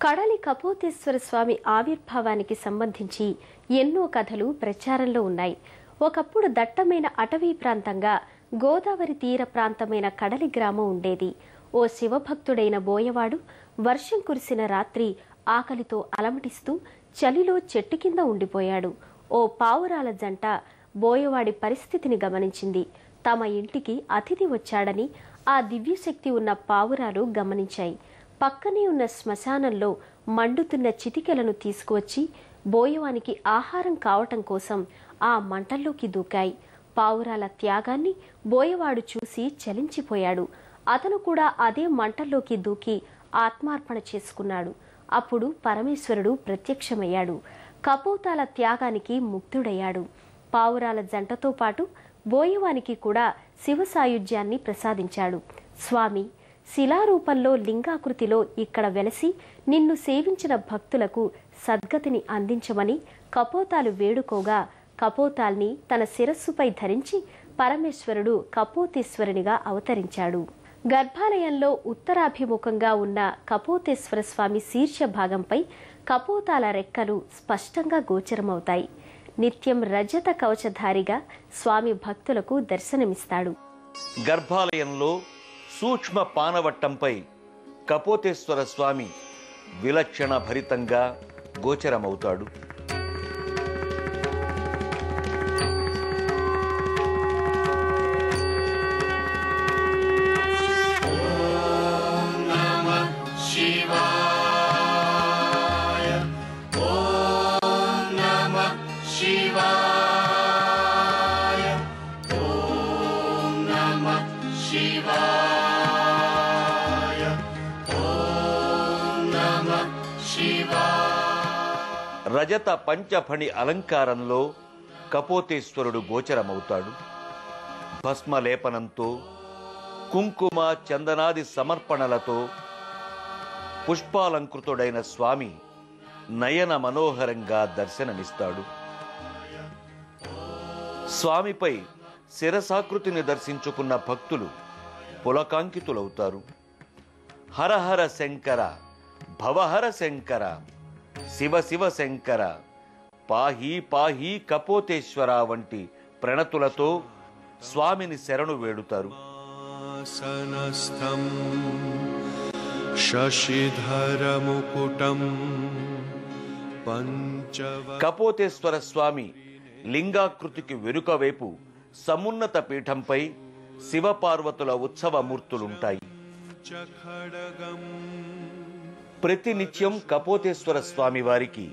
కడలి కపోతేశ్వర స్వామి ఆవిర్భావానికి సంబంధించి ఎన్నో కథలు ప్రచారంలో ఉన్నాయి. ఒకప్పుడు దట్టమైన అటవీ ప్రాంతంగా గోదావరి తీర ప్రాంతమైన కడలి గ్రామం ఉండేది. ఓ శివభక్తుడైన బోయవాడు వర్షం కురిసిన రాత్రి ఆకలితో అలమటిస్తూ చలిలో చెట్టు కింద ఉండిపోయాడు. ఓ పావురాల జంట బోయవాడి పరిస్థితిని గమనించింది. తమ ఇంటికి అతిథి వచ్చాడని ఆ దివ్యశక్తి ఉన్న పావురాలు గమనించాయి. పక్కనే ఉన్న శ్మశానంలో మండుతున్న చితికెలను తీసుకువచ్చి బోయవానికి ఆహారం కావటం కోసం ఆ మంటల్లోకి దూకాయి. పావురాల త్యాగాన్ని బోయవాడు చూసి చలించిపోయాడు. అతను కూడా అదే మంటల్లోకి దూకి ఆత్మార్పణ చేసుకున్నాడు. అప్పుడు పరమేశ్వరుడు ప్రత్యక్షమయ్యాడు. కపోతాల త్యాగానికి ముక్తుడయ్యాడు. పావురాల జంటతో పాటు బోయవానికి కూడా శివ సాయుధ్యాన్ని ప్రసాదించాడు. స్వామి, శిలారూపంలో లింగాకృతిలో ఇక్కడ వెలసి నిన్ను సేవించిన భక్తులకు సద్గతిని అందించమని కపోతాలు వేడుకోగా కపోతాల్ని తన శిరస్సుపై ధరించి పరమేశ్వరుడు కపోతేశ్వరునిగా అవతరించాడు. గర్భాలయంలో ఉత్తరాభిముఖంగా ఉన్న కపోతేశ్వర స్వామి శీర్ష భాగంపై కపోతాల రెక్కలు స్పష్టంగా గోచరమవుతాయి. నిత్యం రజత కవచధారిగా స్వామి భక్తులకు దర్శనమిస్తాడు. గర్భాలయంలో సూక్ష్మ పానవట్టంపై కపోతేశ్వర స్వామి విలక్షణ భరితంగా గోచరమవుతాడు. రజత పంచఫణి అలంకారంలో కపోతేశ్వరుడు గోచరమవుతాడు. భస్మలేపనంతో, కుంకుమ చందనాది సమర్పణలతో పుష్పాలంకృతుడైన స్వామి నయన మనోహరంగా దర్శనమిస్తాడు. స్వామిపై శిరసాకృతిని దర్శించుకున్న భక్తులు పులకాంకితులవుతారు. హరహర శంకర, భవహర శంకర, శివ శివ శంకర, పాహి పాహి కపోతేశ్వర వంటి ప్రణతులతో స్వామిని శరణు వేడుతారు. కపోతేశ్వర స్వామి లింగాకృతికి వెనుక వైపు సమున్నత పీఠంపై శివపార్వతుల ఉత్సవమూర్తులుంటాయి. ప్రతినిత్యం కపోతేశ్వర స్వామి వారికి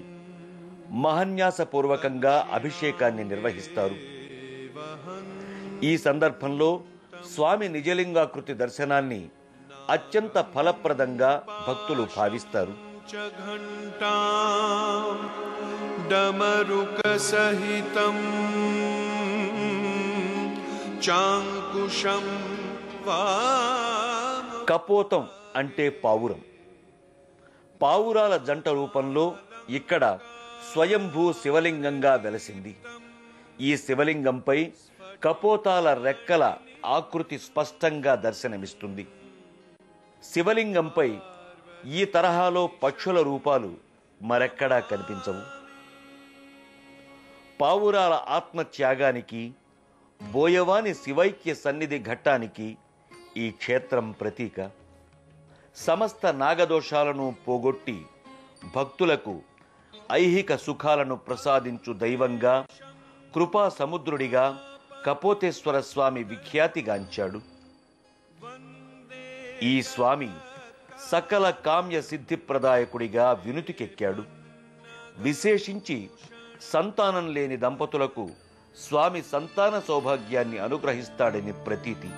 మహన్యాసపూర్వకంగా అభిషేకాన్ని నిర్వహిస్తారు. ఈ సందర్భంలో స్వామి నిజలింగాకృతి దర్శనాన్ని అత్యంత ఫలప్రదంగా భక్తులు భావిస్తారు. కపోతం అంటే పావురం. పావురాల జంట రూపంలో ఇక్కడ స్వయంభూ శివలింగంగా వెలసింది. ఈ శివలింగంపై కపోతాల రెక్కల ఆకృతి స్పష్టంగా దర్శనమిస్తుంది. శివలింగంపై ఈ తరహాలో పక్షుల రూపాలు మరెక్కడా కనిపించవు. పావురాల ఆత్మత్యాగానికి, బోయవాని శివైక్య సన్నిధి ఘట్టానికి ఈ క్షేత్రం ప్రతీక. సమస్త నాగదోషాలను పోగొట్టి భక్తులకు ఐహిక సుఖాలను ప్రసాదించు దైవంగా, కృపా సముద్రుడిగా కపోతేశ్వర స్వామి విఖ్యాతిగాంచాడు. ఈ స్వామి సకల కామ్య సిద్ధిప్రదాయకుడిగా వినుతికెక్కాడు. విశేషించి సంతానం లేని దంపతులకు స్వామి సంతాన సౌభాగ్యాన్ని అనుగ్రహిస్తాడని ప్రతీతి.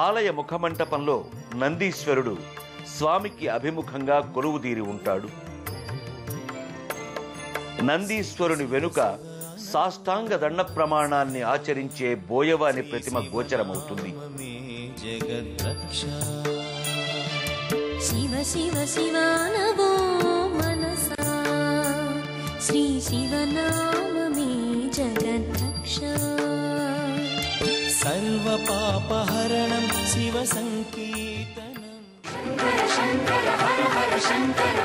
ఆలయ ముఖమంటపంలో నందీశ్వరుడు స్వామికి అభిముఖంగా కొలువుదీరి ఉంటాడు. నందీశ్వరుని వెనుక సాష్టాంగ దండ ప్రమాణాన్ని ఆచరించే బోయవాని ప్రతిమ గోచరమవుతుంది. శివ శివ శివానవో మనసా శ్రీ శివనామమే జగద్రక్ష సర్వ పాపహరణం శివ సంకీర్తనం. శంకర శంకర హర హర శంకర